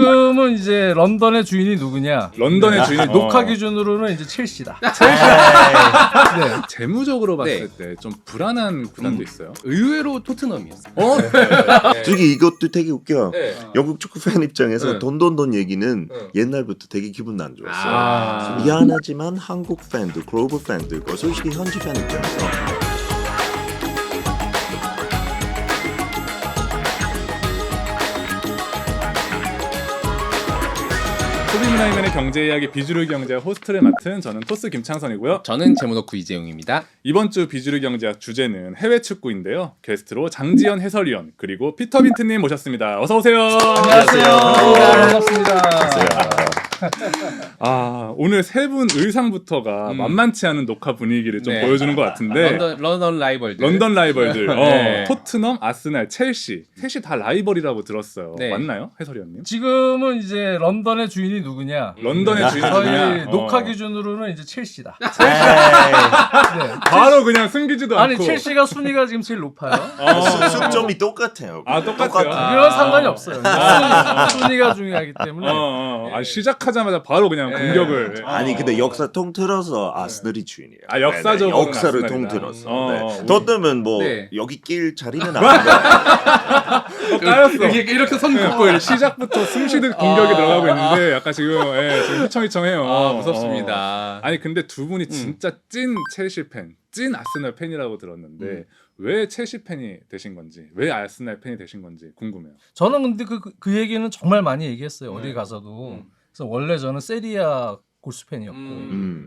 지금은 이제 런던의 주인이 누구냐? 런던의 주인이 녹화 기준으로는 이제 첼시다. 네. 재무적으로 봤을 때 좀 불안한 구단도 있어요. 의외로 토트넘이었어요. 솔직히 이것도 되게 웃겨. 네. 영국 축구 팬 입장에서 네. 돈 얘기는 네. 옛날부터 되게 기분 안 좋았어요. 아. 미안하지만 한국 팬들, 글로벌 팬들, 솔직히 현지 팬 입장에서 소비문화인간의 경제 이야기 비주류 경제 호스트를 맡은 저는 토스 김창선이고요. 저는 제모덕후 이재용입니다. 이번 주 비주류 경제 주제는 해외 축구인데요. 게스트로 장지현 해설위원 그리고 피터 빈트님 모셨습니다. 어서 오세요. 안녕하세요. 반갑습니다. 아 오늘 세 분 의상부터가 만만치 않은 녹화 분위기를 좀 네. 보여주는 것 같은데 런던 라이벌들. 런던 라이벌들 네. 토트넘, 아스날, 첼시 셋이 다 라이벌이라고 들었어요. 네. 맞나요, 해설위원님? 지금은 이제 런던의 주인이 누구냐? 런던의 주인이 저희 누구냐? 녹화 기준으로는 이제 첼시다. 네. 바로 그냥 숨기지도 아니 않고. 첼시가 순위가 지금 제일 높아요. 숙점이 똑같아요. 아, 똑같아요? 이건 상관이 없어요. 순위가 중요하기 때문에. 아, 시작하자마자 바로 그냥 공격을. 아니 근데 역사 통틀어서 아스널이 주인이에요. 아, 역사적으로는 역사를 아스널이다. 통틀어서. 토트넘은 뭐 네. 여기 낄 자리는 아닌데. 까였어. 이렇게 선 긋고 네, 시작부터 숨쉬듯 공격이 들어가고 있는데 약간 지금 지금 휘청휘청해요. 무섭습니다. 아니 근데 두 분이 진짜 찐 첼시 팬, 찐 아스날 팬이라고 들었는데 왜 첼시 팬이 되신 건지, 왜 아스날 팬이 되신 건지 궁금해요. 저는 근데 그 얘기는 정말 많이 얘기했어요. 어디 가서도. 그래서 원래 저는 세리아 골수 팬이었고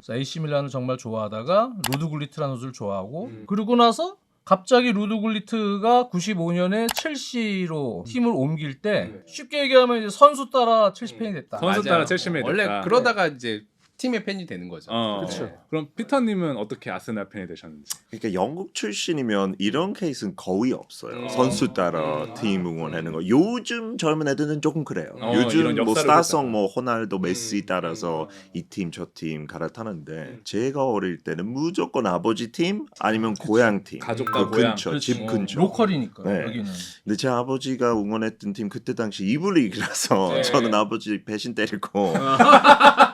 그래서 AC 밀란을 정말 좋아하다가 루드 굴리트라는 선수를 좋아하고 그러고 나서 갑자기 루드 굴리트가 95년에 첼시로 팀을 옮길 때 쉽게 얘기하면 이제 선수 따라 첼시 팬이 됐다. 선수 따라 맞아요. 첼시 팬이 원래 됐다. 그러다가 이제 팀의 팬이 되는 거죠. 그쵸. 네. 그럼 피터님은 어떻게 아스날 팬이 되셨는지? 그러니까 영국 출신이면 이런 케이스는 거의 없어요. 선수 따라 팀 응원하는 거. 요즘 젊은 애들은 조금 그래요. 이런 요즘 뭐 역사를 스타성 보잖아. 뭐 호날두, 메시 따라서 이 팀 저 팀 갈아타는데 제가 어릴 때는 무조건 아버지 팀 아니면 고향 팀. 가족과 그 고향. 근처, 그렇지. 집 근처. 로컬이니까 네. 여기는. 근데 제 아버지가 응원했던 팀 그때 당시 이블리그라서 저는 아버지 배신 때리고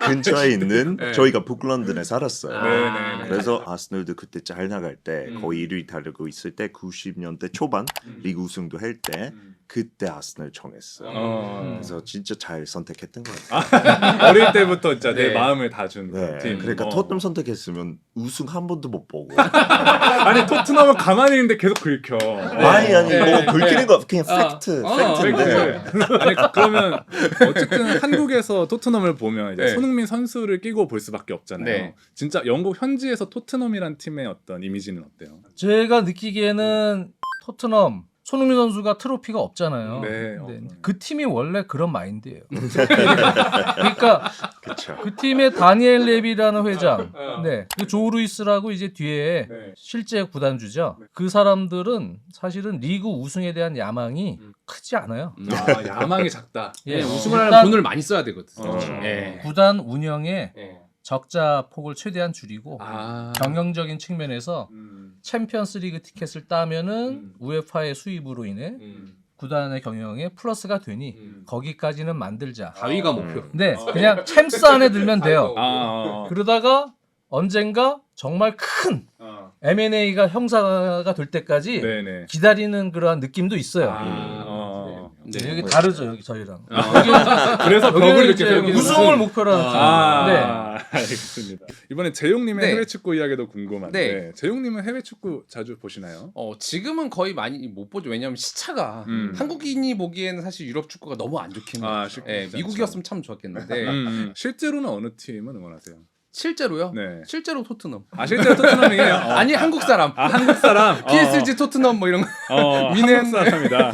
근처에 있는 저희가 북런던에 살았어요. 네. 그래서 아스널도 그때 잘 나갈 때 거의 1위 달리고 있을 때 90년대 초반 리그 우승도 할 때 그때 아스널 정했어요. 그래서 진짜 잘 선택했던 것 같아요. 어릴 때부터 진짜 내 네. 마음을 다 준 네. 팀. 그러니까 토트넘 선택했으면 우승 한 번도 못 보고. 아니 토트넘은 가만히 있는데 계속 긁혀. 아니 뭐 긁히는 거 그냥 팩트. 팩트인데. 아니 그러면 어쨌든 한국에서 토트넘을 보면 이제 네. 손흥민 선수를 끼고 볼 수밖에 없잖아요. 네. 진짜 영국 현지에서 토트넘이란 팀의 어떤 이미지는 어때요? 제가 느끼기에는 토트넘 손흥민 선수가 트로피가 없잖아요. 네. 근데 그 팀이 원래 그런 마인드예요. 그러니까 그렇죠. 그 팀의 다니엘 레비라는 회장, 네, 그 조 루이스라고 이제 뒤에 네. 실제 구단주죠. 그 사람들은 사실은 리그 우승에 대한 야망이 크지 않아요. 아, 야망이 작다. 예, 우승을 하려면 일단 돈을 많이 써야 되거든. 그렇죠. 예. 구단 운영에 예. 적자 폭을 최대한 줄이고 아. 경영적인 측면에서 챔피언스리그 티켓을 따면은 우에파의 수입으로 인해 구단의 경영에 플러스가 되니 거기까지는 만들자. 4위가 목표. 네, 그냥 챔스 안에 들면 돼요. 아. 그러다가 언젠가 정말 큰 M&A가 형사가 될 때까지 네네. 기다리는 그러한 느낌도 있어요. 네. 여기 다르죠, 여기 저희랑. 그래서 벽을 여기는 이렇게 이제 세우고 우승을 목표로 하는 팀. 알겠습니다. 이번에 재용님의 네. 해외 축구 이야기도 궁금한데 네. 재용님은 해외 축구 자주 보시나요? 지금은 거의 많이 못 보죠. 왜냐하면 시차가 한국인이 보기에는 사실 유럽 축구가 너무 안 좋긴 해요. 쉽지 미국이었으면 참 좋았겠는데 실제로는 어느 팀은 응원하세요? 실제로요? 네. 실제로 토트넘. 실제로 토트넘이에요? 아니 한국 사람. 한국 사람. PSG 토트넘 뭐 이런 거. 한국 사람이다.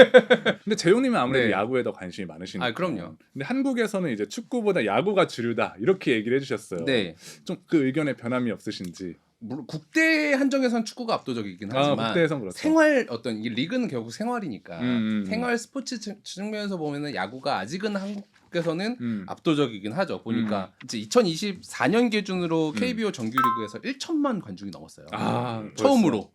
근데 재용님은 아무래도 네. 야구에 더 관심이 많으시니까. 그럼요. 근데 한국에서는 이제 축구보다 야구가 주류다 이렇게 얘기를 해주셨어요. 네. 좀 그 의견에 변함이 없으신지. 물론 국대 한정에선 축구가 압도적이긴 하지만 국대에선 그렇죠. 생활 이 리그는 결국 생활이니까 음. 생활 스포츠 측면에서 보면은 야구가 아직은 한국 축구에서는 압도적이긴 하죠. 보니까 이제 2024년 기준으로 KBO 정규리그에서 1천만 관중이 넘었어요. 처음으로.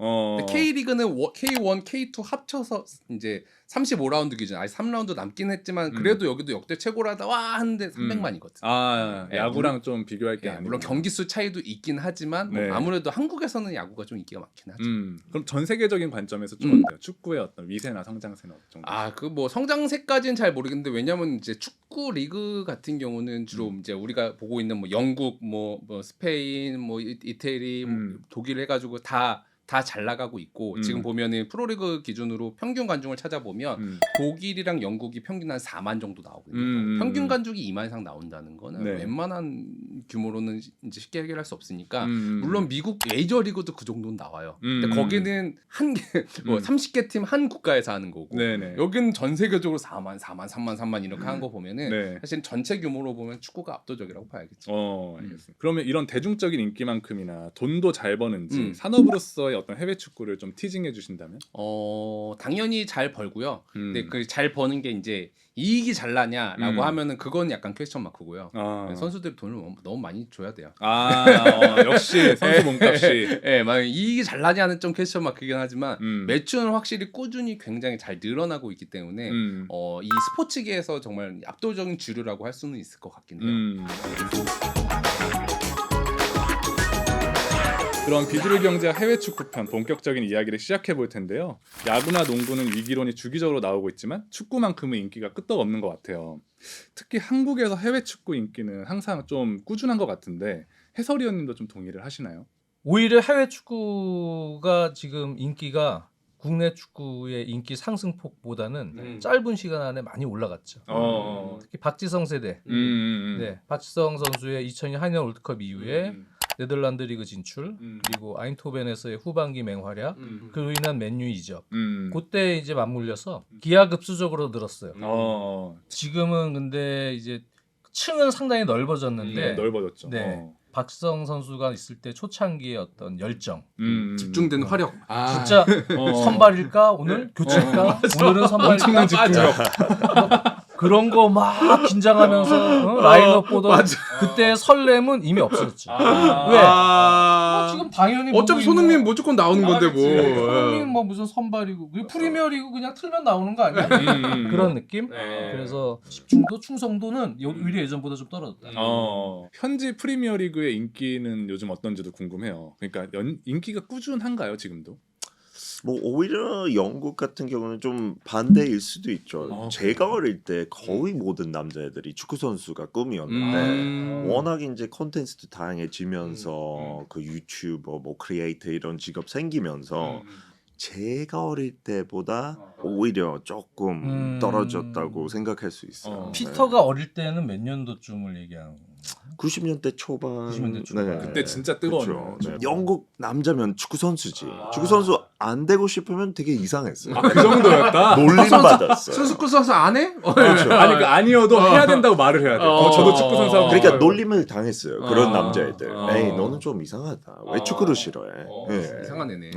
K리그는 K1, K2 합쳐서 이제 35라운드 기준 아직 3라운드 남긴 했지만 그래도 여기도 역대 최고라다 와 하는데 300만이거든. 네, 야구랑 좀 비교할 게 아니고 물론 경기 수 차이도 있긴 하지만 뭐 아무래도 한국에서는 야구가 좀 인기가 많긴 하죠. 그럼 전 세계적인 관점에서 좀 어때요? 축구의 어떤 위세나 성장세는 어느 정도? 그 뭐 성장세까지는 잘 모르겠는데 왜냐면 이제 축구 리그 같은 경우는 주로 이제 우리가 보고 있는 뭐 영국, 뭐 스페인, 뭐 이태리, 독일 해가지고 다 잘 나가고 있고 지금 보면은 프로리그 기준으로 평균 관중을 찾아보면 독일이랑 영국이 평균 한 4만 정도 나오거든요. 평균 관중이 2만 이상 나온다는 거는 네. 웬만한 규모로는 이제 쉽게 해결할 수 없으니까 물론 미국 메이저리그도 그 정도는 나와요. 근데 거기는 한 개, 뭐 30개 팀 한 국가에서 하는 거고 네네. 여기는 전 세계적으로 4만, 4만, 3만, 3만 이렇게 하는 거 보면은 네. 사실 전체 규모로 보면 축구가 압도적이라고 봐야겠죠. 알겠습니다. 그러면 이런 대중적인 인기만큼이나 돈도 잘 버는지 산업으로서의 어떤 해외 축구를 좀 티징해 주신다면? 당연히 잘 벌고요. 근데 그 잘 버는 게 이제 이익이 잘 나냐라고 하면은 그건 약간 퀘스천 마크고요. 선수들이 돈을 너무 많이 줘야 돼요. 역시 선수 몸값이. 만약 이익이 잘 나냐는 좀 퀘스천 마크이긴 하지만 매출은 확실히 꾸준히 굉장히 잘 늘어나고 있기 때문에 이 스포츠계에서 정말 압도적인 주류라고 할 수는 있을 것 같긴 해요. 그럼 비주류 경제와 해외 축구편 본격적인 이야기를 시작해 볼 텐데요. 야구나 농구는 위기론이 주기적으로 나오고 있지만 축구만큼은 인기가 끄떡없는 것 같아요. 특히 한국에서 해외 축구 인기는 항상 좀 꾸준한 것 같은데 해설위원님도 좀 동의를 하시나요? 오히려 해외 축구가 지금 인기가 국내 축구의 인기 상승폭보다는 짧은 시간 안에 많이 올라갔죠. 특히 박지성 세대, 네, 박지성 선수의 2002년 한일 월드컵 이후에 네덜란드 리그 진출, 그리고 아인토벤에서의 후반기 맹활약, 그로 인한 맨유 이적. 그때 이제 맞물려서 기하급수적으로 늘었어요. 지금은 근데 이제 층은 상당히 넓어졌는데 넓어졌죠. 네. 박지성 선수가 있을 때 초창기의 어떤 열정, 집중된 화력. 진짜 선발일까 오늘 교체일까 오늘은 선발일까 엄청난 집중력. 그런 거 막 긴장하면서 라인업 보던 그때 설렘은 이미 없어졌지. 왜? 지금 당연히 어차피 손흥민 무조건 나오는 건데 뭐. 손흥민 뭐 무슨 선발이고 프리미어리그 그냥 틀면 나오는 거 아니야? 그런 느낌? 그래서 집중도 충성도는 오히려 예전보다 좀 떨어졌다. 현지 프리미어리그의 인기는 요즘 어떤지도 궁금해요. 그러니까 인기가 꾸준한가요 지금도? 뭐 오히려 영국 같은 경우는 좀 반대일 수도 있죠. 제가 어릴 때 거의 모든 남자애들이 축구 선수가 꿈이었는데 워낙 이제 콘텐츠도 다양해지면서 그 유튜버, 뭐 크리에이터 이런 직업 생기면서 제가 어릴 때보다 오히려 조금 떨어졌다고 생각할 수 있어요. 피터가 어릴 때는 몇 년도쯤을 얘기하는 거예요? 90년대 초반. 90년대 초반. 그때 진짜 뜨거웠네. 그렇죠. 영국 남자면 축구 선수지. 축구 선수 안 되고 싶으면 되게 이상했어요. 그 정도였다? 놀림 받았어요. 축구 선수 안 해? 그렇죠. 아니 아니어도 해야 된다고 말을 해야 돼. 저도 축구 선수 하고 그러니까 놀림을 당했어요. 그런 남자애들. 에이 너는 좀 이상하다. 왜 축구를 싫어해? 네. 이상한 애네.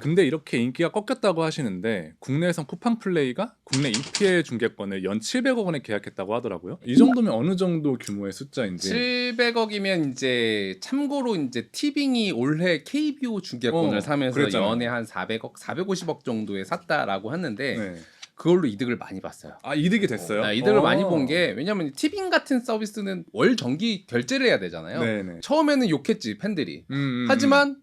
근데 이렇게 인기가 꺾였다고 하시는데 국내에선 쿠팡 플레이가 국내 EPL 중계권을 연 700억 원에 계약했다고 하더라고요. 이 정도면 어느 정도 규모의 숫자인지. 700억이면 이제 참고로 이제 티빙이 올해 KBO 중계권을 사면서 그랬잖아요. 연에 한 400억, 450억 정도에 샀다라고 하는데 네. 그걸로 이득을 많이 봤어요. 이득이 됐어요? 이득을 많이 본 게 왜냐면 티빙 같은 서비스는 월 정기 결제를 해야 되잖아요. 네네. 처음에는 욕했지 팬들이. 하지만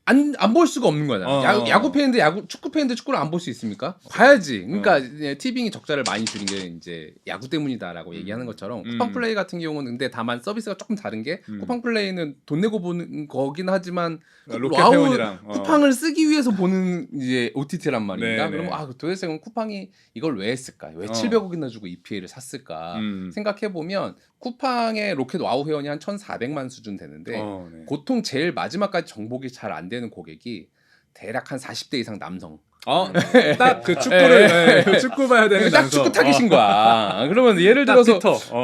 안 볼 수가 없는 거잖아. 야구 팬인데 축구 팬인데 축구를 안 볼 수 있습니까? 봐야지. 그러니까 티빙이 적자를 많이 줄인 게 이제 야구 때문이다라고 얘기하는 것처럼 쿠팡 플레이 같은 경우는 근데 다만 서비스가 조금 다른 게 쿠팡 플레이는 돈 내고 보는 거긴 하지만 로켓페온이랑 쿠팡을 쓰기 위해서 보는 이제 OTT란 말입니다. 네네. 그럼 도대체 그럼 쿠팡이 이걸 왜 했을까? 왜 700억이나 주고 EPL을 샀을까? 생각해 보면 쿠팡의 로켓 와우 회원이 한 1,400만 수준 되는데 네. 보통 제일 마지막까지 정복이 잘 안 되는 고객이 대략 한 40대 이상 남성. 딱 그 축구를 축구 봐야 되는 딱 남성. 축구 타깃인 거야. 그러면 예를 들어서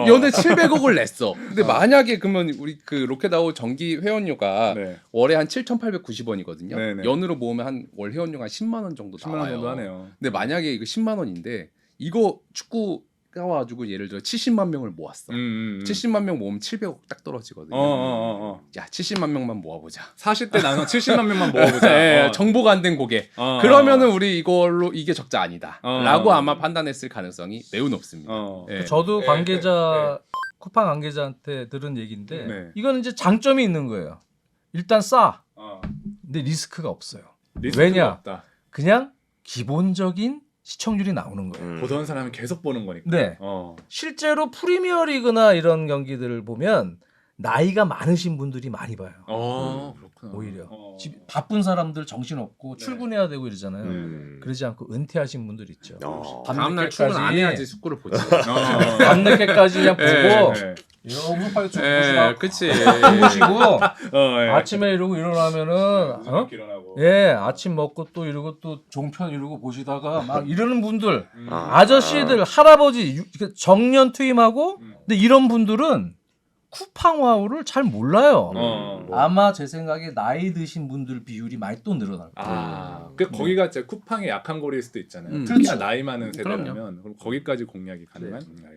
연에 700억을 냈어. 근데 만약에 그러면 우리 그 로켓아웃 정기 회원료가 월에 한 7,890원이거든요. 네네. 연으로 모으면 한 월 회원료가 한 10만 원 정도 10만 원 나와요. 정도 하네요. 근데 만약에 이거 10만 원인데 이거 축구 까와가지고 예를 들어 70만 명을 모았어. 70만 명 모으면 700억 딱 떨어지거든요. 야 70만 명만 모아보자. 40대 나눠 70만 명만 모아보자. 네, 정보가 안 된 고개. 그러면은 우리 이걸로 이게 적자 아니다.라고 아마 판단했을 가능성이 매우 높습니다. 예. 저도 관계자 쿠팡 관계자한테 들은 얘기인데 네. 이거는 이제 장점이 있는 거예요. 일단 싸. 근데 리스크가 없어요. 왜냐? 없다. 그냥 기본적인 시청률이 나오는 거예요. 보던 사람이 계속 보는 거니까. 네. 실제로 프리미어리그나 이런 경기들을 보면 나이가 많으신 분들이 많이 봐요. 그렇구나. 오히려 바쁜 사람들 정신없고 출근해야 되고 이러잖아요. 그러지 않고 은퇴하신 분들 있죠. 다음날 출근 안 해야지 축구를 보지. 밤늦게까지 그냥 보고 네. 이러고 빨리 축구 보시다. 그치. 주무시고 예. 아침에 이러고 일어나면은 일어나고. 예 아침 먹고 또 이러고 또 종편 이러고 보시다가 막 이러는 분들 아저씨들 할아버지 정년 퇴임하고 근데 이런 분들은 쿠팡와우를 잘 몰라요. 아마 제 생각에 나이 드신 분들 비율이 많이 또 늘어날 거예요. 거기가 이제 쿠팡의 약한 고리일 수도 있잖아요. 특히나 그렇죠. 나이 많은 세대라면 그럼요. 그럼 거기까지 공략이 가능한. 알겠습니다.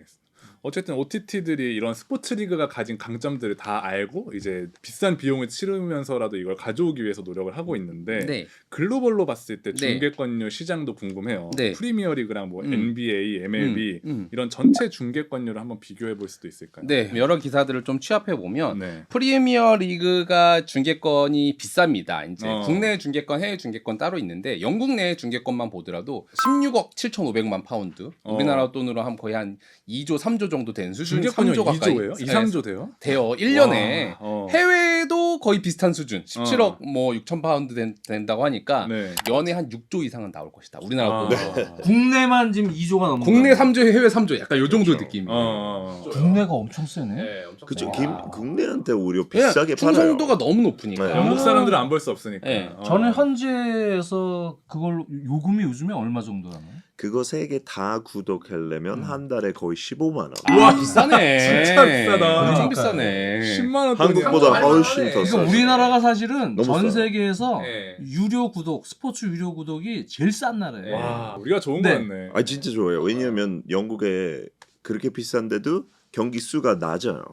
어쨌든 OTT들이 이런 스포츠 리그가 가진 강점들을 다 알고 이제 비싼 비용을 치르면서라도 이걸 가져오기 위해서 노력을 하고 있는데 네. 글로벌로 봤을 때 네. 중계권료 시장도 궁금해요. 네. 프리미어 리그랑 뭐 NBA, MLB 음. 이런 전체 중계권료를 한번 비교해 볼 수도 있을까요? 네, 여러 기사들을 좀 취합해 보면 네. 프리미어 리그가 중계권이 비쌉니다. 이제 어. 국내 중계권, 해외 중계권 따로 있는데 영국 내 중계권만 보더라도 16억 7,500만 파운드, 우리나라 돈으로 한 거의 한 2조, 3조 정도 되는 수준. 중계권료 3조 가까이 2조예요? 2, 3조 돼요? 돼요. 1년에. 와, 해외도 거의 비슷한 수준. 17억 뭐 6천 파운드 된다고 하니까 네. 연에 한 6조 이상은 나올 것이다. 우리나라 돈으로. 국내만 지금 2조가 넘는 국내 거예요. 3조, 해외 3조. 약간 요 정도 느낌이에요. 국내가 엄청 세네. 네, 엄청 그죠. 커요. 국내한테 오히려 비싸게 팔아요. 충성도가 너무 높으니까. 네. 영국 사람들은 안 볼 수 없으니까. 네. 저는 현지에서 그걸 요금이 요즘에 얼마 정도 하나요? 그거 3개 다 구독하려면 한 달에 거의 15만 원. 우와 비싸네. 진짜 비싸다. 엄청 비싸네. 10만 원 한국보다 훨씬 더 이거 싸요. 우리나라가 사실은 너무 전 싸요. 세계에서 네. 유료 구독, 스포츠 유료 구독이 제일 싼 나라예요. 와, 우리가 좋은 네. 거였네. 아 진짜 좋아요. 왜냐면 영국에 그렇게 비싼데도 경기 수가 낮아요.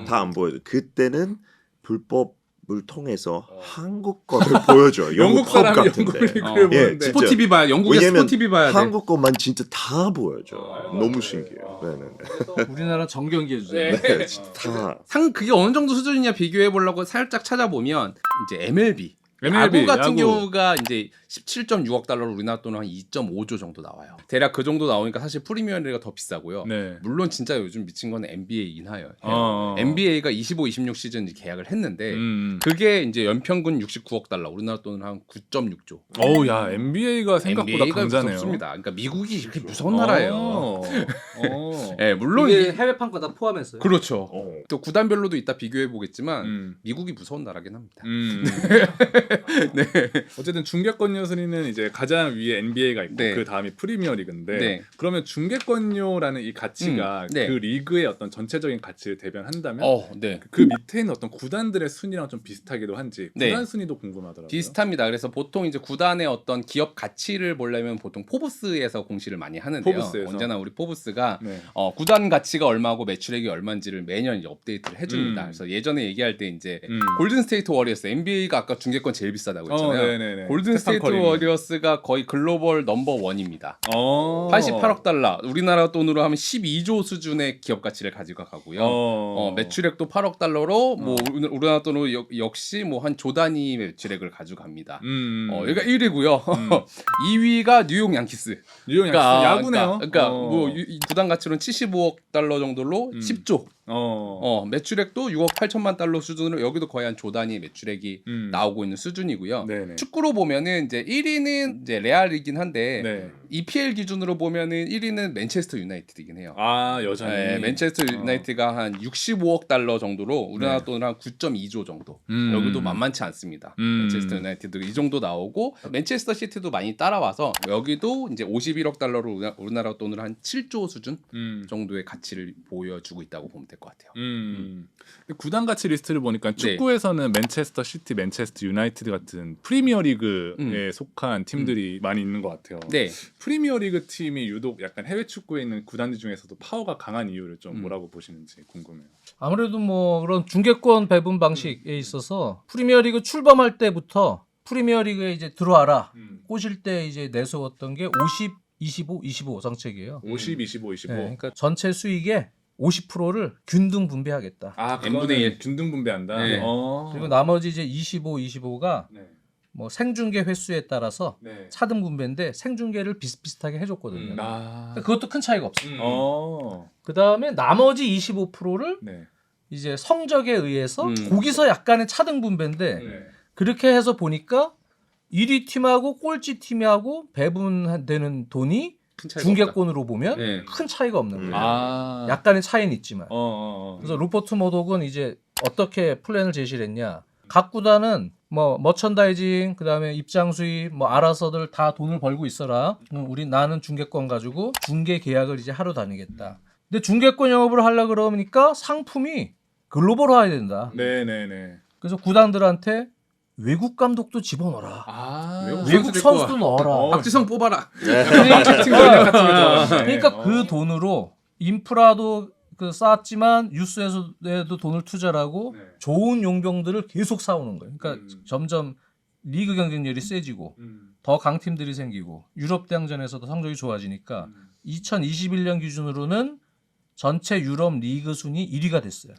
다 안 보여요. 그때는 불법을 통해서 한국 거를 보여줘요. 영국 펍 사람이 같은데. 영국 리그를 예, 보는데 진짜. 스포 TV 봐야 영국에 왜냐면 스포 TV 봐야 돼. 한국 것만 진짜 다 보여줘. 너무 신기해요. 네네네. 우리나라 정경기 해주세요. 네, 진짜 다. 그게 어느 정도 수준이냐 비교해 보려고 살짝 찾아보면 이제 MLB 야구 같은 경우가 이제 17.6억 달러로 우리나라 돈으로 한 2.5조 정도 나와요. 대략 그 정도 나오니까 사실 프리미어리가 더 비싸고요. 네. 물론 진짜 요즘 미친 건 NBA이긴 해요. 어. NBA가 25-26 시즌 이제 계약을 했는데 그게 이제 연평균 69억 달러, 우리나라 돈으로 한 9.6조. 어우 야 NBA가 생각보다 NBA가 강자네요. 무섭습니다. 그러니까 미국이 이렇게 무서운 나라예요. 어. 네, 물론 이게 해외 판거 다 포함했어요. 그렇죠. 또 구단별로도 이따 비교해 보겠지만 미국이 무서운 나라긴 합니다. 네. 어쨌든 중계권료 순위는 이제 가장 위에 NBA가 있고 네. 그 다음이 프리미어 리그인데 네. 그러면 중계권료라는 이 가치가 네. 그 리그의 어떤 전체적인 가치를 대변한다면 네. 그 밑에 있는 어떤 구단들의 순위랑 좀 비슷하기도 한지 네. 구단 순위도 궁금하더라고요. 비슷합니다. 그래서 보통 이제 구단의 어떤 기업 가치를 보려면 보통 포브스에서 공시를 많이 하는데요. 포브스에서. 언제나 우리 포브스가 네. 구단 가치가 얼마고 매출액이 얼마인지를 매년 이제 업데이트를 해줍니다. 음. 그래서 예전에 얘기할 때 이제 골든 스테이트 워리어스 NBA가 아까 중계권 제일 비싸다고 했잖아요. 네네네. 골든 스테판 스테이트 커리는. 워리어스가 거의 글로벌 넘버 원입니다. 88억 88억 달러. 우리나라 돈으로 하면 12조 수준의 기업 가치를 가지고 가고요. 매출액도 8억 달러로 뭐 우리나라 돈으로 역시 뭐 한 조 단위 매출액을 가져갑니다. 여기가 1위고요. 2위가 뉴욕 양키스. 뉴욕 양키스 야구네요. 그러니까 뭐 이 구단 가치로는 75억 달러 정도로 10조. 매출액도 6억 8천만 달러 수준으로 여기도 거의 한 조 단위 매출액이 나오고 있는 수준이고요. 네네. 축구로 보면은 이제 1위는 이제 레알이긴 한데 네. EPL 기준으로 보면은 1위는 맨체스터 유나이티드이긴 해요. 아 여전히. 네, 맨체스터 유나이티드가 한 65억 달러 정도로 우리나라 돈으로 한 9.2조 정도. 여기도 만만치 않습니다. 맨체스터 유나이티드 이 정도 나오고 맨체스터 시티도 많이 따라와서 여기도 이제 51억 달러로 우리나라 돈으로 한 7조 수준 정도의 가치를 보여주고 있다고 보면 됩니다. 될 것 같아요. 근데 구단 가치 리스트를 보니까 축구에서는 맨체스터 시티, 맨체스터 유나이티드 같은 프리미어리그에 속한 팀들이 많이 있는 것 같아요. 네. 프리미어리그 팀이 유독 약간 해외 축구에 있는 구단들 중에서도 파워가 강한 이유를 좀 뭐라고 보시는지 궁금해요. 아무래도 뭐 그런 중계권 배분 방식에 있어서 프리미어리그 출범할 때부터 프리미어리그에 이제 들어와라 꼬실 때 이제 내세웠던 게 50, 25, 25 정책이에요. 50, 25, 25. 네, 그러니까 전체 수익의 50%를 균등 분배하겠다. 아, n분의 1. 균등 분배한다. 네. 그리고 나머지 이제 25, 25가 네. 뭐 생중계 횟수에 따라서 네. 차등 분배인데 생중계를 비슷비슷하게 해줬거든요. 아. 그러니까 그것도 큰 차이가 없어요. 어. 그 다음에 나머지 25%를 네. 이제 성적에 의해서 음. 거기서 약간의 차등 분배인데 네. 그렇게 해서 보니까 1위 팀하고 꼴찌 팀하고 배분되는 돈이 큰 차이가 중계권으로 보면 네. 큰 차이가 없는 거예요. 아. 약간의 차이는 있지만. 어. 그래서 루퍼트 머독은 이제 어떻게 플랜을 제시를 했냐. 각 구단은 뭐 머천다이징 그다음에 입장 수입 뭐 알아서들 다 돈을 벌고 있어라. 우리 나는 중계권 가지고 중계 계약을 이제 하러 다니겠다. 근데 중계권 영업을 하려 그러니까 상품이 글로벌화해야 된다. 네네네. 그래서 구단들한테 외국 감독도 집어넣어라. 아. 외국 선수도 넣어라. 박지성 뽑아라. 그러니까 그 돈으로 인프라도 그 쌓았지만 유스에서도 돈을 투자를 하고 네. 좋은 용병들을 계속 사오는 거예요. 그러니까 점점 리그 경쟁률이 세지고 더 강팀들이 생기고 유럽 대항전에서도 성적이 좋아지니까 2021년 기준으로는 전체 유럽 리그 순위 1위가 됐어요.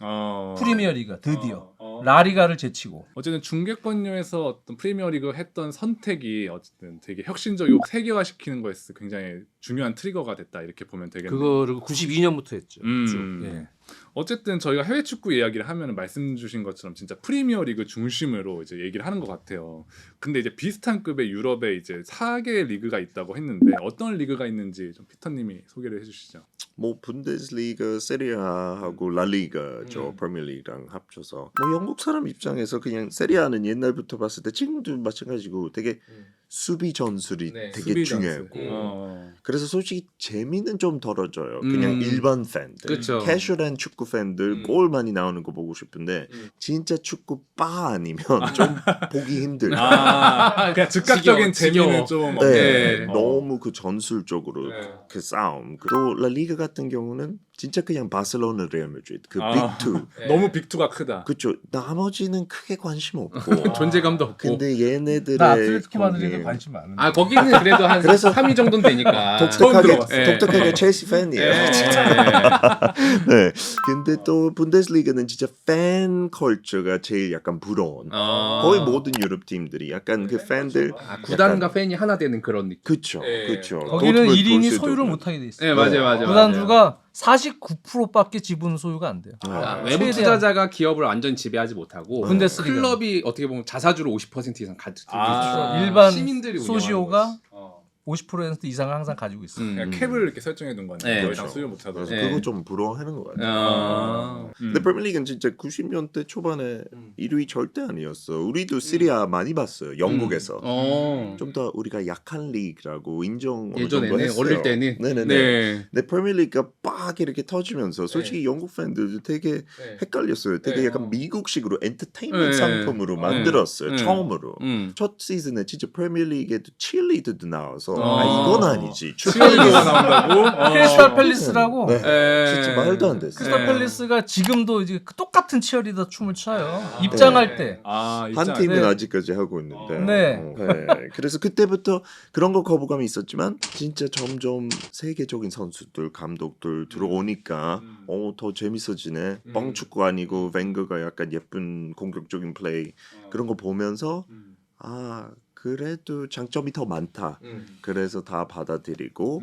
프리미어리가 드디어 라리가를 제치고. 어쨌든 중계권료에서 어떤 프리미어리그 했던 선택이 어쨌든 되게 혁신적이고 세계화시키는 거에서 굉장히 중요한 트리거가 됐다 이렇게 보면 되겠네요. 그거를 92년부터 했죠. 예. 어쨌든 저희가 해외 축구 이야기를 하면 말씀 주신 것처럼 진짜 프리미어리그 중심으로 이제 얘기를 하는 것 같아요. 근데 이제 비슷한 급의 유럽에 이제 4개 리그가 있다고 했는데 어떤 리그가 있는지 좀 피터님이 소개를 해주시죠. 뭐 분데스리가, 세리아하고 라리가 저 프리미어리그랑 합쳐서 뭐 영국 사람 입장에서 그냥 세리아는 옛날부터 봤을 때 지금도 마찬가지고 되게 수비 전술이 네, 되게 수비 전술. 중요하고 그래서 솔직히 재미는 좀 덜어져요. 그냥 일반 팬들, 그쵸. 캐주얼한 축구 팬들 골 많이 나오는 거 보고 싶은데 진짜 축구 바 아니면 좀 보기 힘들다. 아, 그냥 즉각적인 지겨워. 재미는 좀 네, 네. 너무 그 전술적으로 네. 그 싸움. 또 라리가 같은 경우는 진짜 그냥 바르셀로나, 레알 마드리드 그 아. 빅투. 너무 빅투가 크다. 그렇죠. 나머지는 크게 관심 없고. 존재감도 없고. 근데 얘네들의 나 아틀레티코 거기에 마드리드 관심 많은데. 아 거기는 그래도 한 그래서 3위 정도는 되니까. 독특하게 들어봤어요. 독특하게 첼시 팬이에요. 네. 근데 또 분데스리가는 진짜 팬 컬처가 제일 약간 부러운. 거의 모든 유럽 팀들이 약간 그 팬들 구단과 팬이 하나 되는 그런 느낌. 그쵸, 네. 그쵸. 거기는 도트문트 1인이 보르시아 소유를 도트문트. 못하게 돼 있어요. 네 맞아요. 구단주가 49%밖에 지분 소유가 안 돼요. 외부 최대한. 투자자가 기업을 완전 지배하지 못하고 분데스리가. 클럽이 어떻게 보면 자사주로 50% 이상 가지고 아. 있어요. 일반 시민들이 소시오가 어. 50% 이상을 항상 가지고 있어요. 그냥 캡을 이렇게 설정해 둔 건데 네. 더 이상 그렇죠. 수요 못 하도록. 그래서 네. 그거 좀 부러워하는 것 같아요. 음. 근데 프리미어리그는 진짜 90년대 초반에 1위 절대 아니었어. 우리도 시리아 많이 봤어요. 영국에서. 좀 더 우리가 약한 리그라고 인정 어느 정도 예전에는 했어요. 어릴 때는 네네네. 네. 근데 프리미어리그가 빡 이렇게 터지면서 솔직히 영국 팬들도 되게 헷갈렸어요. 되게 네. 약간 미국식으로 엔터테인먼트 네. 상품으로 만들었어요. 네. 처음으로. 첫 시즌에 진짜 프리미어리그에도 칠리더도 나와서 이건 아니지. 치어리더가 나온다고? 크리스탈 팰리스라고 네. 진짜 말도 안 됐어요. 크리스탈 팰리스가 지금도 이제 그 똑같은 치어리더 춤을 춰요. 입장할 때. 아, 한 팀은 네. 아직까지 하고 있는데. 네. 네. 그래서 그때부터 그런 거 거부감이 있었지만 진짜 점점 세계적인 선수들, 감독들 들어오니까 더 재밌어지네. 뻥축구 아니고 벵거가 약간 예쁜 공격적인 플레이 그런 거 보면서 그래도 장점이 더 많다. 그래서 다 받아들이고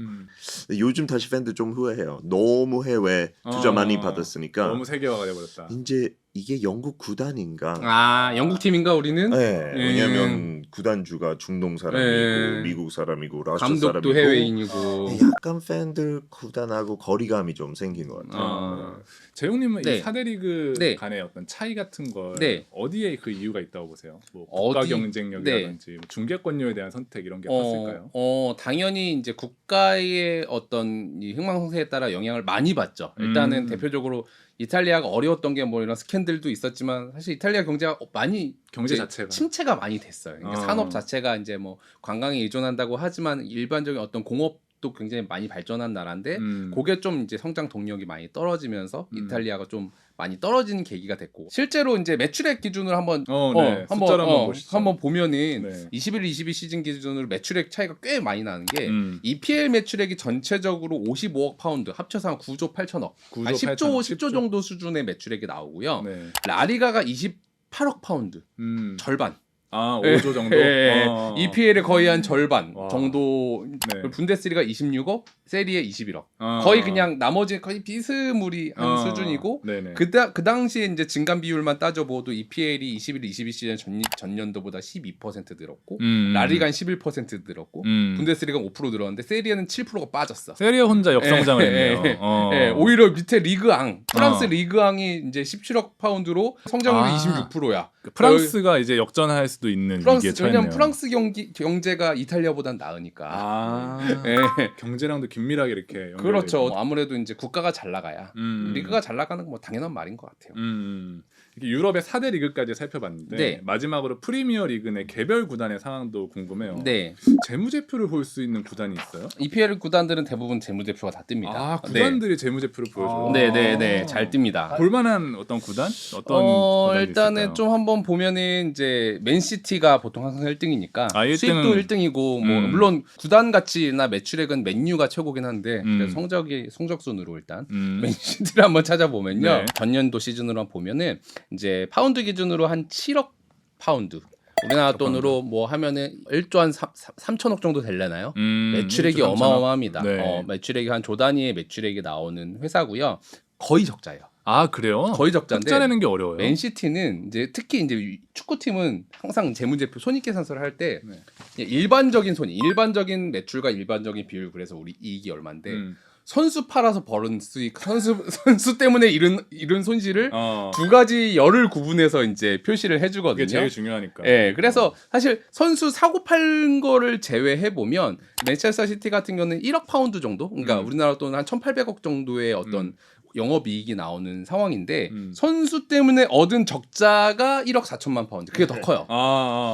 요즘 다시 팬들 좀 후회해요. 너무 해외 투자 많이 받았으니까 너무 세계화가 돼버렸다. 이제 이게 영국 구단인가? 아 영국 팀인가 우리는? 네, 왜냐면 구단주가 중동 사람이고 미국 사람이고 러시아 감독도 사람이고 해외인이고. 약간 팬들 구단하고 거리감이 좀 생긴 것 같아요. 재용님은 네. 이 4대 리그 네. 간의 어떤 차이 같은 걸 네. 어디에 그 이유가 있다고 보세요? 뭐 국가 어디? 경쟁력이라든지 뭐 중계권료에 대한 선택 이런 게 컸을까요? 당연히 이제 국가의 어떤 이 흥망성쇠에 따라 영향을 많이 받죠. 일단은 대표적으로 이탈리아가 어려웠던 게 뭐 이런 스캔들도 있었지만 사실 이탈리아 경제가 많이 경제 이제 자체가 침체가 많이 됐어요. 그러니까 산업 자체가 이제 뭐 관광에 의존한다고 하지만 일반적인 어떤 공업도 굉장히 많이 발전한 나라인데 그게 좀 이제 성장 동력이 많이 떨어지면서 이탈리아가 좀 많이 떨어지는 계기가 됐고 실제로 이제 매출액 기준으로 한번 네. 숫자로 한번 보시죠. 한번 보면은 네. 21-22 시즌 기준으로 매출액 차이가 꽤 많이 나는 게 EPL 매출액이 전체적으로 55억 파운드 합쳐서 한 9조 8천억 9조 한 10조 8천억, 10조 정도 수준의 매출액이 나오고요. 네. 라리가가 28억 파운드 절반. 아 5조 정도. EPL의 거의 한 절반 와. 정도. 네. 분데스리가 26억, 세리에 21억. 거의 그냥 나머지 거의 비스무리한 수준이고 네네. 그 당시에 이제 증감 비율만 따져봐도 EPL이 21-22 시즌 전년도보다 12% 늘었고 라리가는 11% 늘었고 분데스리가는 5% 늘었는데 세리에는 7%가 빠졌어. 세리아 혼자 역성장을 했네요. 예, 오히려 밑에 리그앙 프랑스 리그앙이 이제 17억 파운드로 성장률이 26%야. 프랑스가 이제 역전할 수도 있는 위기에 처했네요. 왜냐면 프랑스 경제가 이탈리아보단 나으니까. 예. 경제랑도 긴밀하게 이렇게 연결돼 그렇죠. 있고. 아무래도 이제 국가가 잘 나가야 리그가 잘 나가는 건 뭐 당연한 말인 것 같아요. 이렇게 유럽의 4대 리그까지 살펴봤는데 네. 마지막으로 프리미어 리그 내 개별 구단의 상황도 궁금해요. 네. 재무제표를 볼 수 있는 구단이 있어요? EPL 구단들은 대부분 재무제표가 다 뜹니다. 아 구단들이 재무제표를 보여줘요. 네네네 잘 뜹니다. 볼만한 어떤 구단? 어떤 구단이 일단은 있을까요? 좀 한번 보면은 이제 맨시티가 보통 항상 1등이니까 아, 1등은 수익도 1등이고 뭐 물론 구단 가치나 매출액은 맨유가 최고긴 한데 그래서 성적 순으로 일단 맨시티를 한번 찾아보면요. 네. 전년도 시즌으로 한번 보면은 이제 파운드 기준으로 한 7억 파운드. 우리나라 돈으로 뭐 하면은 1조 한 3천억 정도 되려나요? 매출액이 1조 3천억? 어마어마합니다. 네. 매출액이 한 조 단위의 매출액이 나오는 회사고요. 거의 적자예요. 아 그래요? 거의 적자인데 흑자내는 게 어려워요. 맨시티는 이제 특히 이제 축구팀은 항상 재무제표 손익계산서를 할 때 네. 일반적인 손익, 일반적인 매출과 일반적인 비율 그래서 우리 이익이 얼마인데 선수 팔아서 벌은 수익, 선수 때문에 이른 손실을 두 가지 열을 구분해서 이제 표시를 해주거든요. 그게 제일 중요하니까. 예, 그래서 사실 선수 사고 팔 거를 제외해 보면 맨체스터 시티 같은 경우는 1억 파운드 정도, 그러니까 우리나라 돈 한 1,800억 정도의 어떤 영업이익이 나오는 상황인데 선수 때문에 얻은 적자가 1억 4천만 파운드. 그게 더 커요.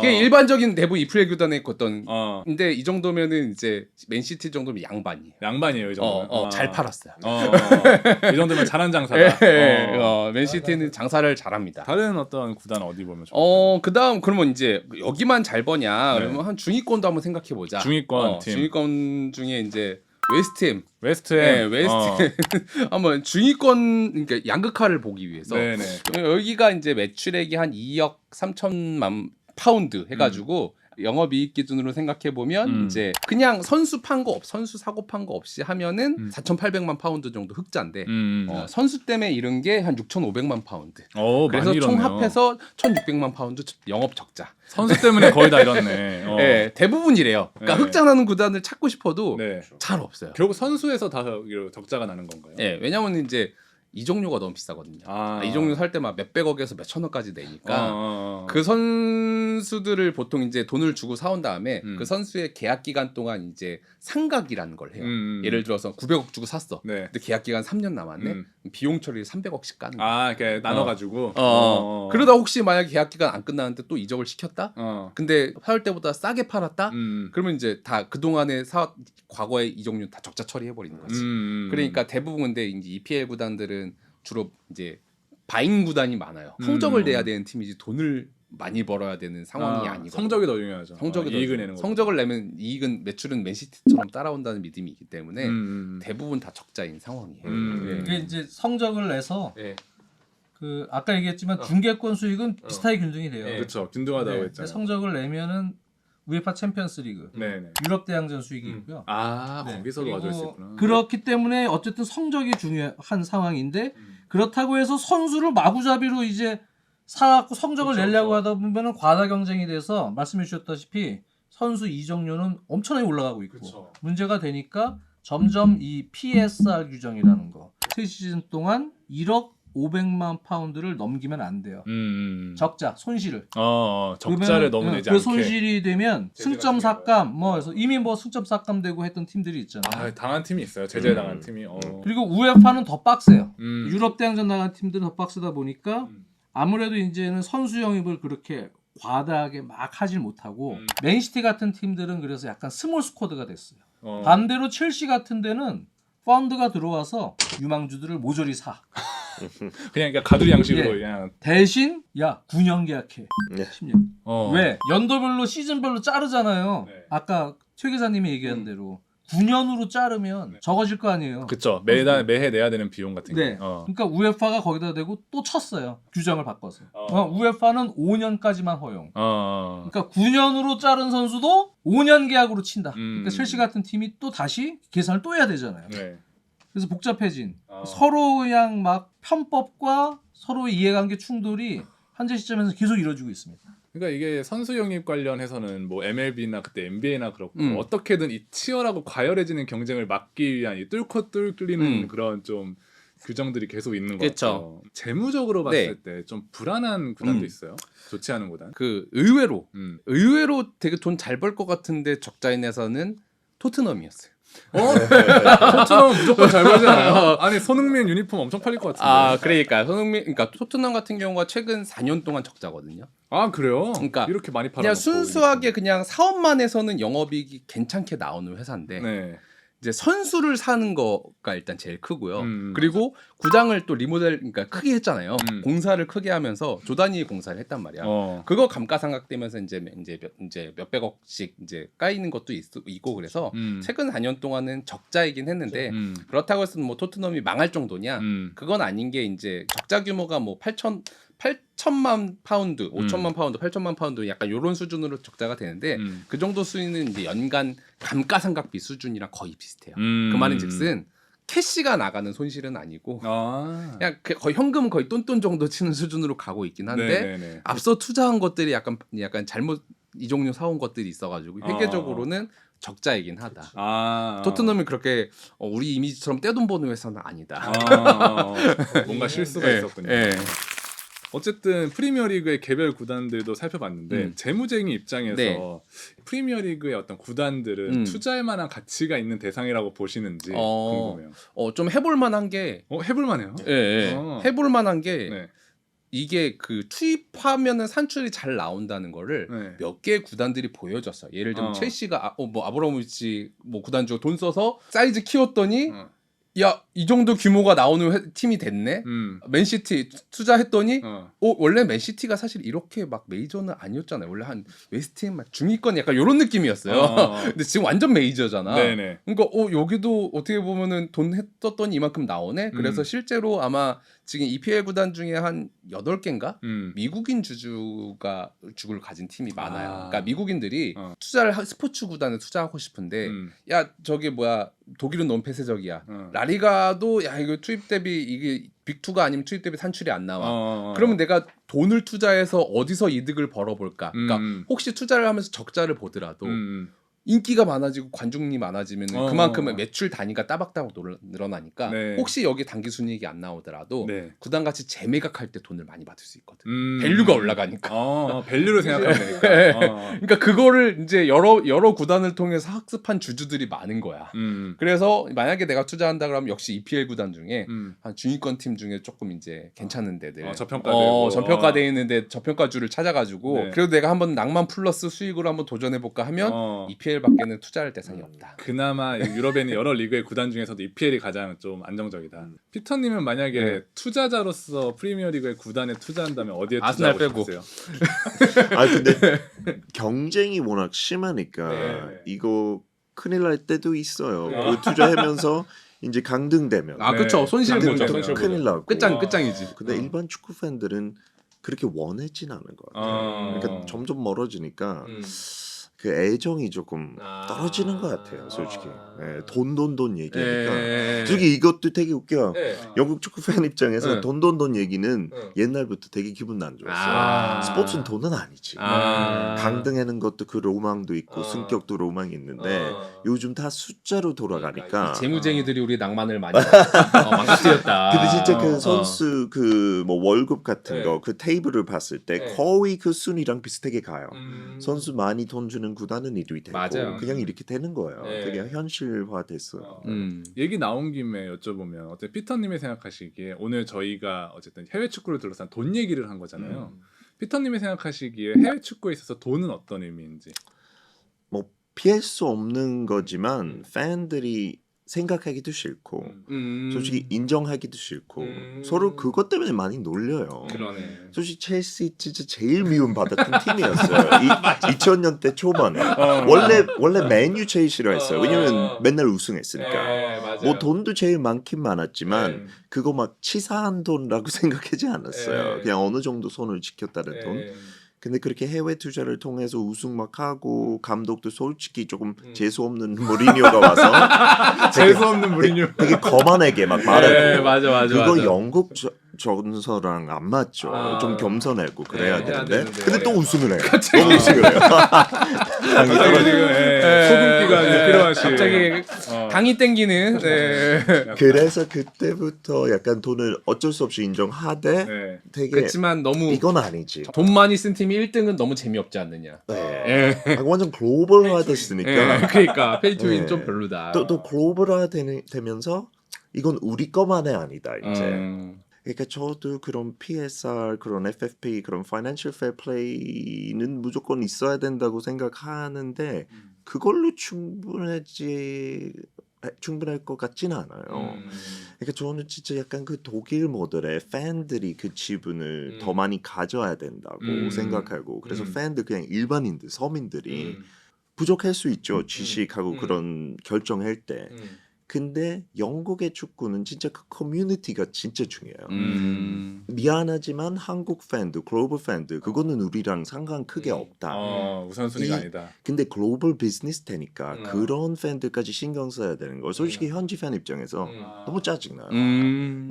그게 일반적인 내부 EPL 구단의 어떤. 근데 이 정도면은 이제 맨시티 정도면 양반이에요. 양반이에요, 이 정도면. 잘 팔았어요. 이 정도면 잘한 장사다. 맨시티는 장사를 잘합니다. 다른 어떤 구단 어디 보면 좋을까요? 그다음 그러면 이제 여기만 잘 버냐? 그러면 한 중위권도 한번 생각해 보자. 중위권 팀. 중위권 중에 이제 웨스트햄. 웨스트햄. 웨스트햄. 한번 중위권 그러니까 양극화를 보기 위해서 네네. 여기가 이제 매출액이 한 2억 3천만 파운드 해가지고 영업이익 기준으로 생각해 보면 이제 그냥 선수 판 거 선수 사고 판 거 없이 하면은 4,800만 파운드 정도 흑자인데 선수 때문에 이른 게 한 6,500만 파운드. 그래서 많이 총 잃었네요. 합해서 1,600만 파운드 영업 적자. 선수 때문에 거의 다 잃었네. 네, 대부분 이래요. 그러니까 네. 흑자나는 구단을 찾고 싶어도 네. 잘 없어요. 결국 선수에서 다 적자가 나는 건가요? 네, 왜냐면 이제 이적료가 너무 비싸거든요. 이적료 살 때 막 몇백억에서 몇천억까지 내니까 그 선수들을 보통 이제 돈을 주고 사온 다음에 그 선수의 계약 기간 동안 이제 상각이라는 걸 해요. 예를 들어서 900억 주고 샀어. 네. 근데 계약 기간 3년 남았네. 비용 처리 300억씩 까는 거야. 이렇게 나눠가지고. 그러다 혹시 만약에 계약 기간 안 끝나는데 또 이적을 시켰다? 근데 팔 때보다 싸게 팔았다? 그러면 이제 다 그동안의 과거의 이적료 다 적자 처리해 버리는 거지. 그러니까 대부분 근데 이제 EPL 구단들은 주로 이제 바잉 구단이 많아요. 성적을 내야 되는 팀이지 돈을 많이 벌어야 되는 상황이 아니고 성적이 더 중요하죠. 성적이 더 이익을 내는 거. 성적을 내면 이익은 매출은 맨시티처럼 따라온다는 믿음이 있기 때문에 대부분 다 적자인 상황이에요. 이게 이제 성적을 내서 네. 그 아까 얘기했지만 중계권 수익은 비슷하게 균등이 돼요. 그렇죠. 균등하다고 네, 했잖아요. 성적을 내면은 우에파 챔피언스리그, 네네. 유럽 대항전 수익이 있고요. 네, 거기서도 그리고 가져올 수 있구나. 그렇기 때문에 어쨌든 성적이 중요한 상황인데 그렇다고 해서 선수를 마구잡이로 이제 사갖고 성적을 내려고 하다 보면은 과다 경쟁이 돼서 말씀해 주셨다시피 선수 이적료는 엄청나게 올라가고 있고 문제가 되니까 점점 이 PSR 규정이라는 거 3시즌 동안 1억 500만 파운드를 넘기면 안 돼요. 적자, 손실을. 적자를 너무 내지 않게. 그 손실이 되면 승점 삭감, 뭐 해서 이미 뭐 승점 삭감되고 했던 팀들이 있잖아요. 당한 팀이 있어요. 제재 당한 팀이. 그리고 우에파는 더 빡세요. 유럽 대항전 나간 팀들은 더 빡세다 보니까 아무래도 이제는 선수 영입을 그렇게 과다하게 막 하질 못하고 맨시티 같은 팀들은 그래서 약간 스몰 스쿼드가 됐어요. 반대로 첼시 같은 데는 펀드가 들어와서 유망주들을 모조리 사. 그냥 그러니까 가두리 양식으로 예. 그냥. 대신 야 9년 계약해. 네. 10년. 왜? 연도별로 시즌별로 자르잖아요. 네. 아까 최 기사님이 얘기한 대로 9년으로 자르면 적어질 거 아니에요. 그쵸. 매해 내야 되는 비용 같은 게. 네. 그러니까 우에파가 거기다 대고 또 쳤어요. 규정을 바꿔서. 우에파는 5년까지만 허용. 그러니까 9년으로 자른 선수도 5년 계약으로 친다. 그러니까 첼시 같은 팀이 또 다시 계산을 또 해야 되잖아요. 네. 그래서 복잡해진 서로 그냥 막 편법과 서로의 이해관계 충돌이 현재 시점에서 계속 이루어지고 있습니다. 그러니까 이게 선수 영입 관련해서는 뭐 MLB나 그때 NBA나 그렇고 어떻게든 이 치열하고 과열해지는 경쟁을 막기 위한 이 뚫고 뚫리는 그런 좀 규정들이 계속 있는 것 같아요. 재무적으로 봤을 때 좀 불안한 구단도 있어요. 좋지 않은 구단. 그 의외로 되게 돈 잘 벌 것 같은데 적자인에서는 토트넘이었어요. 토트넘은 무조건 잘 벌잖아요. 아니 손흥민 유니폼 엄청 팔릴 것 같은데. 그러니까 토트넘 같은 경우가 최근 4년 동안 적자거든요. 아 그래요? 그러니까 이렇게 많이 팔아. 그냥 순수하게 그냥 사업만 해서는 영업이익이 괜찮게 나오는 회사인데 네. 이제 선수를 사는 거가 일단 제일 크고요. 그리고 구장을 또 리모델 그러니까 크게 했잖아요. 공사를 크게 하면서 조단위 공사를 했단 말이야. 그거 감가상각되면서 이제 몇백억씩 이제 까이는 것도 있고 그래서 최근 4년 동안은 적자이긴 했는데 그렇다고 해서 뭐 토트넘이 망할 정도냐? 그건 아닌 게 이제 적자 규모가 뭐 8천만 파운드, 5천만 파운드, 8천만 파운드 약간 요런 수준으로 적자가 되는데 그 정도 수익은 이제 연간 감가상각비 수준이랑 거의 비슷해요. 그 말인즉슨 캐시가 나가는 손실은 아니고 그냥 거의 현금 거의 똔똔 정도 치는 수준으로 가고 있긴 한데 네네네. 앞서 투자한 것들이 약간 잘못 이종류 사온 것들이 있어가지고 회계적으로는 적자이긴 하다. 토트넘이 그렇게 우리 이미지처럼 떼돈 버는 회사는 아니다. 뭔가 실수가 있었군요. 어쨌든 프리미어리그의 개별 구단들도 살펴봤는데 재무쟁이 입장에서 프리미어리그의 어떤 구단들은 투자할 만한 가치가 있는 대상이라고 보시는지 궁금해요. 좀 해볼 만한 게 해볼 만해요. 해볼 만한 게 이게 그 투입하면은 산출이 잘 나온다는 거를 몇 개의 구단들이 보여줬어요. 예를 들면 첼시가 뭐 아브라모비치 뭐 구단 주고 돈 써서 사이즈 키웠더니 야, 이 정도 규모가 나오는 팀이 됐네. 맨시티 투자했더니 원래 맨시티가 사실 이렇게 막 메이저는 아니었잖아요. 원래 한 웨스트햄 막 중위권 약간 이런 느낌이었어요. 근데 지금 완전 메이저잖아. 네네. 그러니까 여기도 어떻게 보면은 돈 했었더니 이만큼 나오네. 그래서 실제로 아마 지금 EPL 구단 중에 한 8개인가? 미국인 주주를 가진 팀이 많아요. 그러니까 미국인들이 스포츠 구단에 투자하고 싶은데 야, 저기 뭐야 독일은 너무 폐쇄적이야. 라리가도 야 이거 투입 대비 이게 빅2가 아니면 투입 대비 산출이 안 나와. 그러면 내가 돈을 투자해서 어디서 이득을 벌어볼까? 그러니까 혹시 투자를 하면서 적자를 보더라도 인기가 많아지고 관중이 많아지면 그만큼 매출 단위가 따박따박 늘어나니까 혹시 여기 단기 순이익이 안 나오더라도 구단 같이 재매각할 때 돈을 많이 받을 수 있거든. 밸류가 올라가니까. 밸류를 생각하면 되니까. 그러니까 그거를 이제 여러 구단을 통해서 학습한 주주들이 많은 거야. 그래서 만약에 내가 투자한다 그러면 역시 EPL 구단 중에 한 중위권 팀 중에 조금 이제 괜찮은 데들 전평가돼 있는데 저평가주를 찾아가지고 그래도 내가 한번 낭만 플러스 수익으로 한번 도전해 볼까 하면 EPL밖에는 투자할 대상이 없다. 그나마 유럽에 있는 여러 리그의 구단 중에서도 EPL이 가장 좀 안정적이다. 피터님은 만약에 투자자로서 프리미어리그의 구단에 투자한다면 어디에 투자하고 싶으세요? 근데 경쟁이 워낙 심하니까 이거 큰일 날 때도 있어요. 그 투자하면서 이제 강등되면 그렇죠. 손실 보죠. 큰일 나고 끝장이지. 근데 일반 축구 팬들은 그렇게 원하진 않은 것 같아요. 그러니까 점점 멀어지니까 그 애정이 조금 떨어지는 것 같아요, 솔직히. 돈 얘기하니까. 솔직히 이것도 되게 웃겨. 영국 축구 팬 입장에서 돈 얘기는 옛날부터 되게 기분 안 좋았어요. 스포츠는 돈은 아니지. 강등하는 것도 그 로망도 있고 승격도 로망이 있는데 요즘 다 숫자로 돌아가니까. 재무쟁이들이 우리 낭만을 많이 망가뜨렸다. 근데 진짜 그 선수 그 뭐 월급 같은 거 그 테이블을 봤을 때 거의 그 순위랑 비슷하게 가요. 선수 많이 돈 주는 구단은 1위 되고 맞아요. 그냥 이렇게 되는 거예요. 되게 현실화됐어요. 얘기 나온 김에 여쭤보면 어때 피터님이 생각하시기에 오늘 저희가 어쨌든 해외 축구를 둘러싼 돈 얘기를 한 거잖아요. 피터님이 생각하시기에 해외 축구에 있어서 돈은 어떤 의미인지. 뭐 피할 수 없는 거지만 팬들이 생각하기도 싫고 솔직히 인정하기도 싫고 서로 그것 때문에 많이 놀려요. 그러네. 솔직히 첼시 진짜 제일 미움받았던 팀이었어요. 2000년대 초반에 원래 맨유 제일 싫어했어요. 왜냐면 맨날 우승했으니까. 뭐 돈도 제일 많긴 많았지만 그거 막 치사한 돈이라고 생각하지 않았어요. 그냥 어느 정도 선을 지켰다는 돈. 근데 그렇게 해외 투자를 통해서 우승 막 하고 감독도 솔직히 조금 재수 없는 무리뉴가 와서 재수 없는 무리뉴 되게 거만하게 막 말하고 맞아. 그거 영국 전서랑 안 맞죠. 좀 겸손하고 그래야 되는데 근데 또 우승을 해요. 또 우승을 해요. 갑자기 지금 소금기가 필요하시. 갑자기 당이 땡기는. 그래서 그때부터 약간 돈을 어쩔 수 없이 인정하되 되게 그렇지만 너무 이건 아니지. 돈 많이 쓴 팀이 1등은 너무 재미없지 않느냐. 완전 글로벌화 됐으니까. 그러니까 페이투윈 좀 별로다. 또 글로벌화 되면서 이건 우리 것만이 아니다 이제. 그러니까 저도 그런 PSR, 그런 FFP, 그런 Financial Fair Play는 무조건 있어야 된다고 생각하는데 그걸로 충분할 것 같지는 않아요. 그러니까 저는 진짜 약간 그 독일 모델의 팬들이 그 지분을 더 많이 가져야 된다고 생각하고 그래서 팬들 그냥 일반인들, 서민들이 부족할 수 있죠. 지식하고 그런 결정할 때. 근데 영국의 축구는 진짜 그 커뮤니티가 진짜 중요해요. 미안하지만 한국 팬들, 글로벌 팬들 그거는 우리랑 상관 크게 없다. 우선순위가 아니다. 근데 글로벌 비즈니스 되니까 그런 팬들까지 신경 써야 되는 거. 솔직히 현지 팬 입장에서 너무 짜증나요.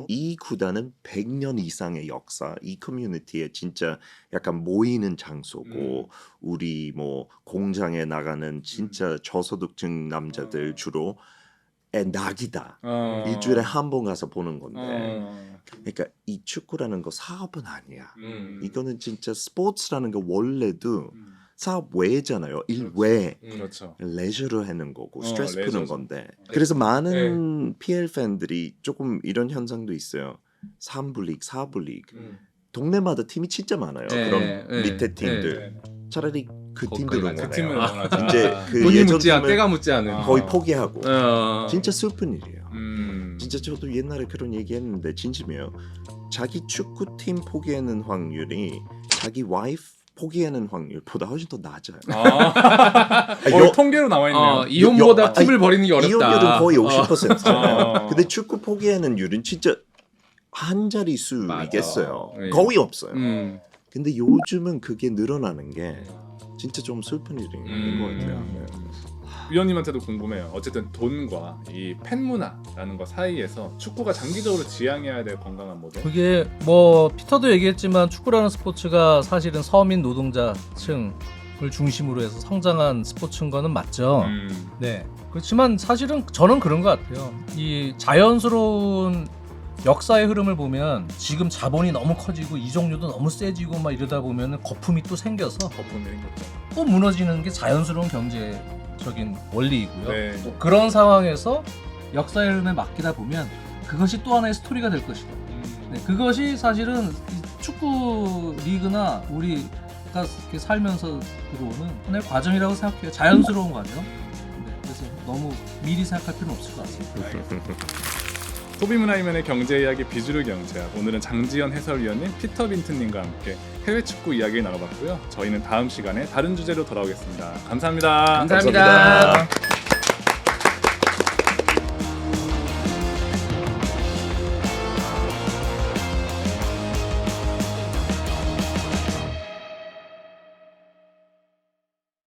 이 구단은 100년 이상의 역사, 이 커뮤니티에 진짜 약간 모이는 장소고 우리 뭐 공장에 나가는 진짜 저소득층 남자들 주로 낙이다. 일주일에 한 번 가서 보는 건데 그러니까 이 축구라는 거 사업은 아니야. 이거는 진짜 스포츠라는 거 원래도 사업 외잖아요. 일 외. 그렇죠. 레저로 하는 거고 스트레스 푸는 레저죠. 건데 그래서 많은 PL 팬들이 조금 이런 현상도 있어요. 3부 리그, 4부 리그 동네마다 팀이 진짜 많아요. 그런 밑에 팀들 차라리 그 팀들 그 팀을 응원해요. 응원하죠. 이제 그 돈이 예전 묻지 않, 팀을 때가 묻지 않은. 거의 포기하고 진짜 슬픈 일이에요. 음. 진짜 저도 옛날에 그런 얘기했는데 진심이에요. 자기 축구팀 포기하는 확률이 자기 와이프 포기하는 확률보다 훨씬 더 낮아요. 통계로 나와 있네요. 이혼보다 팀을 버리는 게 어렵다. 이혼율은 거의 50%잖아요. 근데 축구 포기하는 율은 진짜 한 자릿수이겠어요. 맞아. 거의 없어요. 근데 요즘은 그게 늘어나는 게 진짜 좀 슬픈 일인 것 같아요. 위원님한테도 궁금해요. 어쨌든 돈과 이 팬문화라는 것 사이에서 축구가 장기적으로 지향해야 될 건강한 모델. 그게 뭐 피터도 얘기했지만 축구라는 스포츠가 사실은 서민 노동자층을 중심으로 해서 성장한 스포츠인 거는 맞죠. 네. 그렇지만 사실은 저는 그런 것 같아요. 이 자연스러운 역사의 흐름을 보면 지금 자본이 너무 커지고 이적료도 너무 세지고 막 이러다 보면 거품이 또 생겨서 거품이 생겼죠. 또 무너지는 게 자연스러운 경제적인 원리이고요. 네. 또 그런 상황에서 역사의 흐름에 맡기다 보면 그것이 또 하나의 스토리가 될 것이다. 네, 그것이 사실은 이 축구 리그나 우리가 이렇게 살면서 들어오는 하나의 과정이라고 생각해요. 자연스러운 과정. 네, 그래서 너무 미리 생각할 필요는 없을 것 같습니다. 소비문화이면의 경제 이야기 비주류 경제학. 오늘은 장지현 해설위원님, 피터 빈트님과 함께 해외 축구 이야기 나눠봤고요. 저희는 다음 시간에 다른 주제로 돌아오겠습니다. 감사합니다. 감사합니다.